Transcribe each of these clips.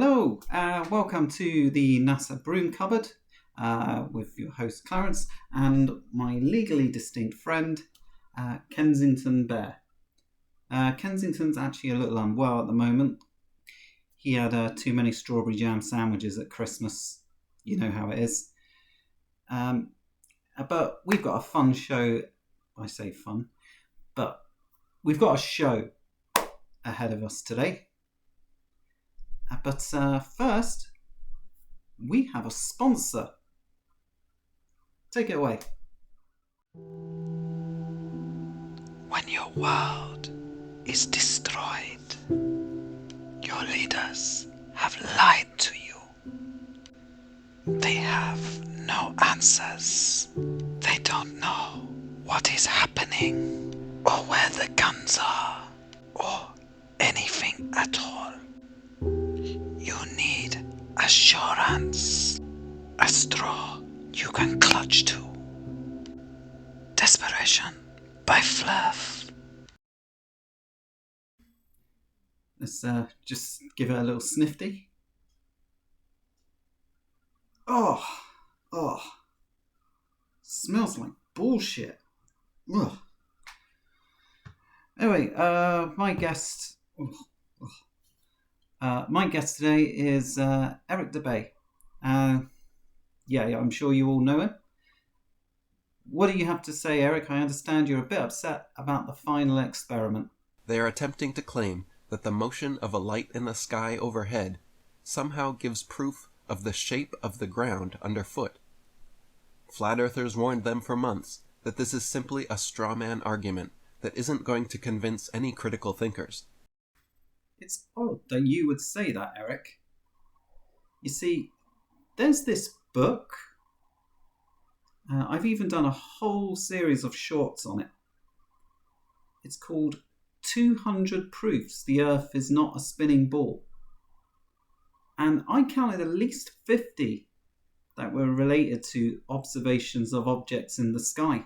Hello, welcome to the NASA Broom Cupboard with your host Clarence and my legally distinct friend Kensington Bear. Kensington's actually a little unwell at the moment. He had too many strawberry jam sandwiches at Christmas. You know how it is. But we've got a fun show. I say fun, but we've got a show ahead of us today. But first, we have a sponsor. Take it away. When your world is destroyed, your leaders have lied to you. They have no answers. They don't know what is happening, or where the guns are, or anything at all. You need assurance, a straw you can clutch to. Desperation by Fluff. Let's just give it a little snifty. Oh, smells like bullshit. Ugh. Anyway, my guest today is Eric Dubay. Yeah, I'm sure you all know him. What do you have to say, Eric? I understand you're a bit upset about the final experiment. They are attempting to claim that the motion of a light in the sky overhead somehow gives proof of the shape of the ground underfoot. Flat Earthers warned them for months that this is simply a straw man argument that isn't going to convince any critical thinkers. It's odd that you would say that, Eric. You see, there's this book. I've even done a whole series of shorts on it. It's called 200 Proofs the Earth is Not a Spinning Ball. And I counted at least 50 that were related to observations of objects in the sky.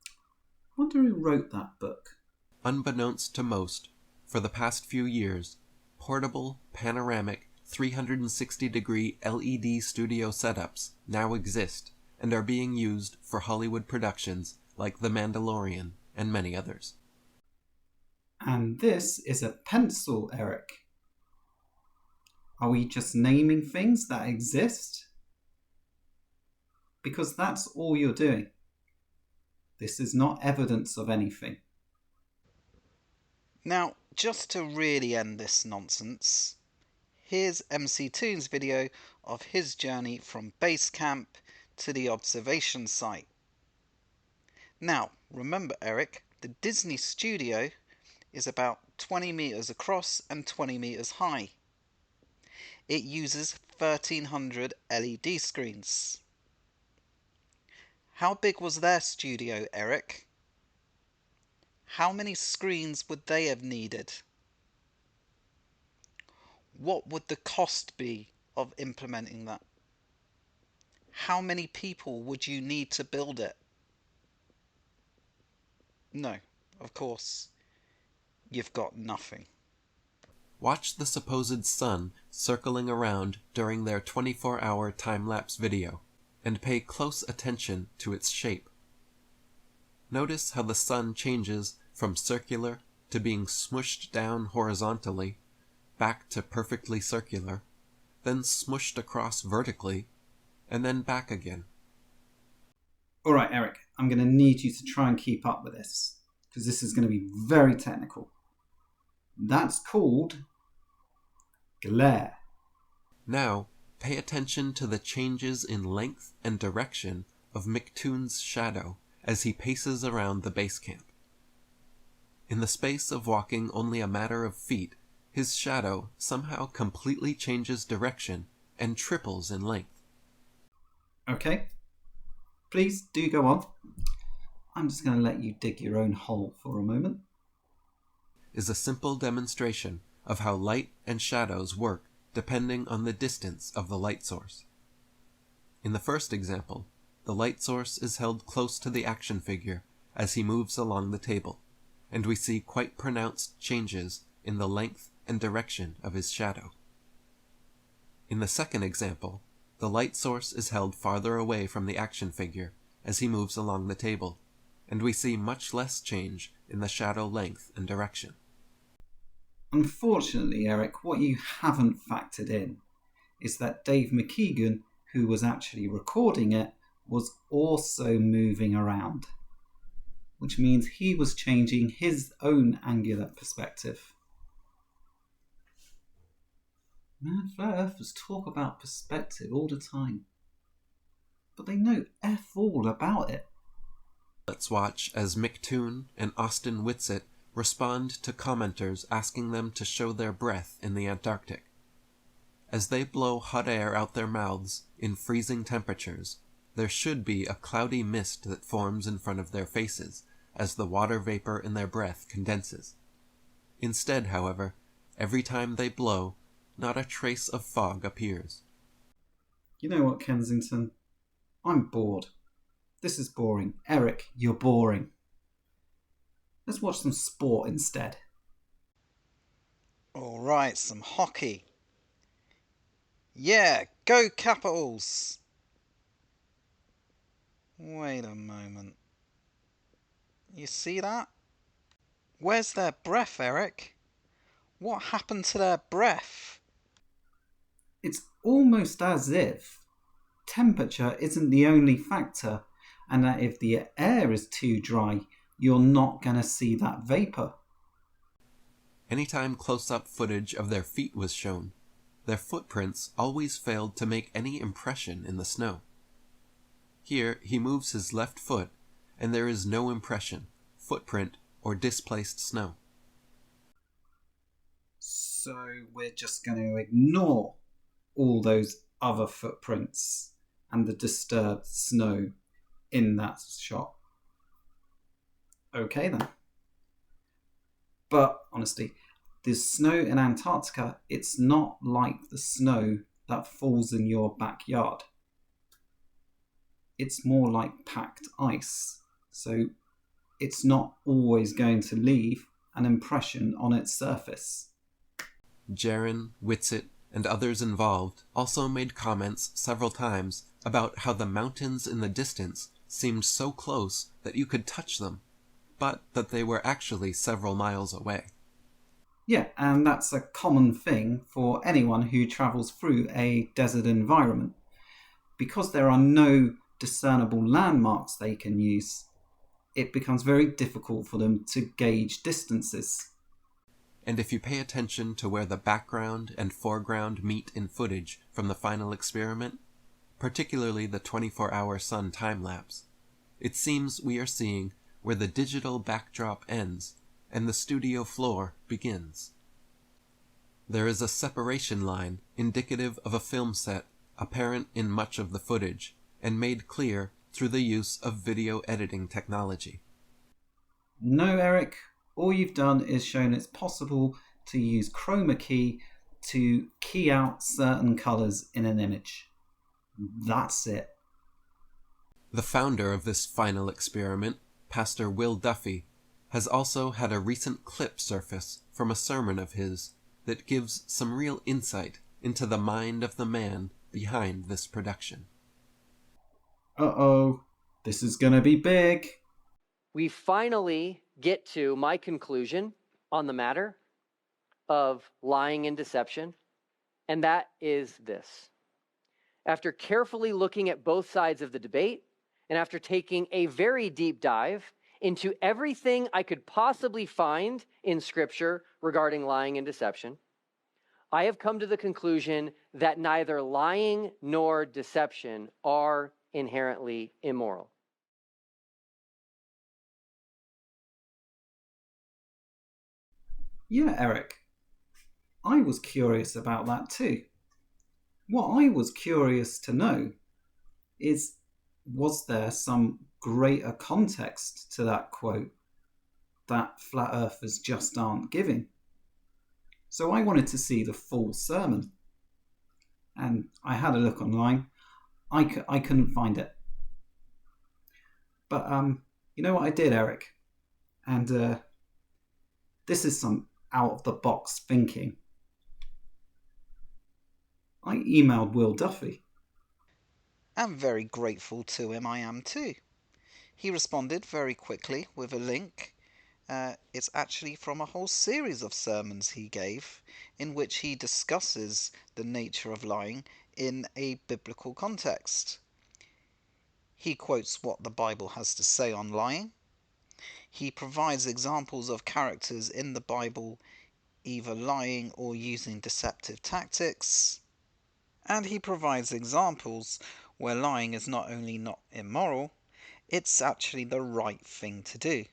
I wonder who wrote that book. Unbeknownst to most, for the past few years, portable, panoramic, 360-degree LED studio setups now exist and are being used for Hollywood productions like The Mandalorian and many others. And this is a pencil, Eric. Are we just naming things that exist? Because that's all you're doing. This is not evidence of anything. Now, just to really end this nonsense, here's MC Toon's video of his journey from base camp to the observation site. Now, remember, Eric, the Disney studio is about 20 meters across and 20 meters high. It uses 1300 LED screens. How big was their studio, Eric? How many screens would they have needed? What would the cost be of implementing that? How many people would you need to build it? No, of course, you've got nothing. Watch the supposed sun circling around during their 24-hour time-lapse video, and pay close attention to its shape. Notice how the sun changes from circular to being smushed down horizontally, back to perfectly circular, then smushed across vertically, and then back again. All right, Eric, I'm going to need you to try and keep up with this, because this is going to be very technical. That's called glare. Now, pay attention to the changes in length and direction of McToon's shadow as he paces around the base camp. In the space of walking only a matter of feet, his shadow somehow completely changes direction and triples in length. Okay, please do go on. I'm just going to let you dig your own hole for a moment. Is a simple demonstration of how light and shadows work depending on the distance of the light source. In the first example, the light source is held close to the action figure as he moves along the table, and we see quite pronounced changes in the length and direction of his shadow. In the second example, the light source is held farther away from the action figure as he moves along the table, and we see much less change in the shadow length and direction. Unfortunately, Eric, what you haven't factored in is that Dave McKeegan, who was actually recording it, was also moving around, which means he was changing his own angular perspective. Man, flat earthers talk about perspective all the time, but they know F all about it. Let's watch as Mick Toon and Austin Whitsitt respond to commenters asking them to show their breath in the Antarctic. As they blow hot air out their mouths in freezing temperatures, there should be a cloudy mist that forms in front of their faces as the water vapor in their breath condenses. Instead, however, every time they blow, not a trace of fog appears. You know what, Kensington? I'm bored. This is boring. Eric, you're boring. Let's watch some sport instead. Alright, some hockey. Yeah, go Capitals! Wait a moment. You see that? Where's their breath, Eric? What happened to their breath? It's almost as if temperature isn't the only factor, and that if the air is too dry, you're not going to see that vapor. Anytime close-up footage of their feet was shown, their footprints always failed to make any impression in the snow. Here, he moves his left foot, and there is no impression, footprint, or displaced snow. So we're just going to ignore all those other footprints and the disturbed snow in that shot. Okay then. But honestly, the snow in Antarctica, it's not like the snow that falls in your backyard. It's more like packed ice, so it's not always going to leave an impression on its surface. Jaron, Whitsitt, and others involved also made comments several times about how the mountains in the distance seemed so close that you could touch them, but that they were actually several miles away. Yeah, and that's a common thing for anyone who travels through a desert environment. Because there are no discernible landmarks they can use, it becomes very difficult for them to gauge distances. And if you pay attention to where the background and foreground meet in footage from the final experiment, particularly the 24-hour sun time-lapse, it seems we are seeing where the digital backdrop ends and the studio floor begins. There is a separation line indicative of a film set apparent in much of the footage and made clear through the use of video editing technology. No, Eric, all you've done is shown it's possible to use chroma key to key out certain colours in an image. That's it. The founder of this final experiment, Pastor Will Duffy, has also had a recent clip surface from a sermon of his that gives some real insight into the mind of the man behind this production. Uh-oh, this is going to be big. We finally get to my conclusion on the matter of lying and deception, and that is this. After carefully looking at both sides of the debate, and after taking a very deep dive into everything I could possibly find in Scripture regarding lying and deception, I have come to the conclusion that neither lying nor deception are inherently immoral. Yeah, Eric, I was curious about that too. What I was curious to know is, was there some greater context to that quote that flat earthers just aren't giving? So I wanted to see the full sermon. And I had a look online. I couldn't find it. But you know what I did, Eric? And this is some out-of-the-box thinking. I emailed Will Duffy. I'm very grateful to him, I am too. He responded very quickly with a link. It's actually from a whole series of sermons he gave in which he discusses the nature of lying in a biblical context. He quotes what the Bible has to say on lying. He provides examples of characters in the Bible either lying or using deceptive tactics. And he provides examples where lying is not only not immoral, it's actually the right thing to do.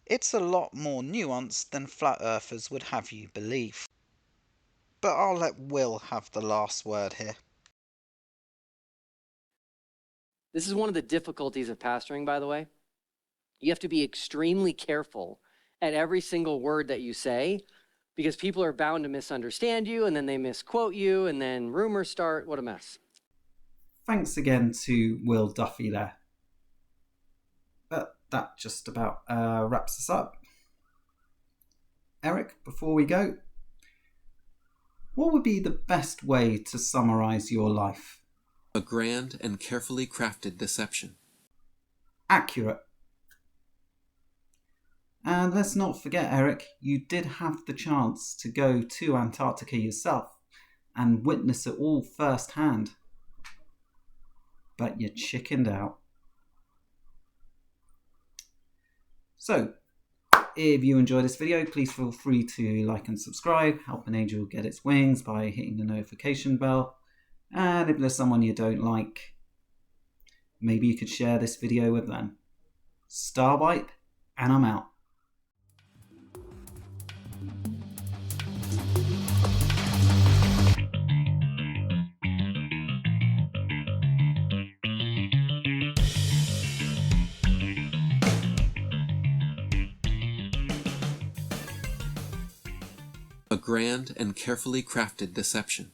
It's a lot more nuanced than flat earthers would have you believe. But I'll let Will have the last word here. This is one of the difficulties of pastoring, by the way. You have to be extremely careful at every single word that you say, because people are bound to misunderstand you, and then they misquote you, and then rumors start. What a mess. Thanks again to Will Duffy there. But that just about wraps us up. Eric, before we go, what would be the best way to summarize your life? A grand and carefully crafted deception. Accurate. And let's not forget, Eric, you did have the chance to go to Antarctica yourself and witness it all firsthand. But you chickened out. So, if you enjoyed this video, please feel free to like and subscribe, help an angel get its wings by hitting the notification bell. And if there's someone you don't like, maybe you could share this video with them. Starbite, and I'm out. A grand and carefully crafted deception.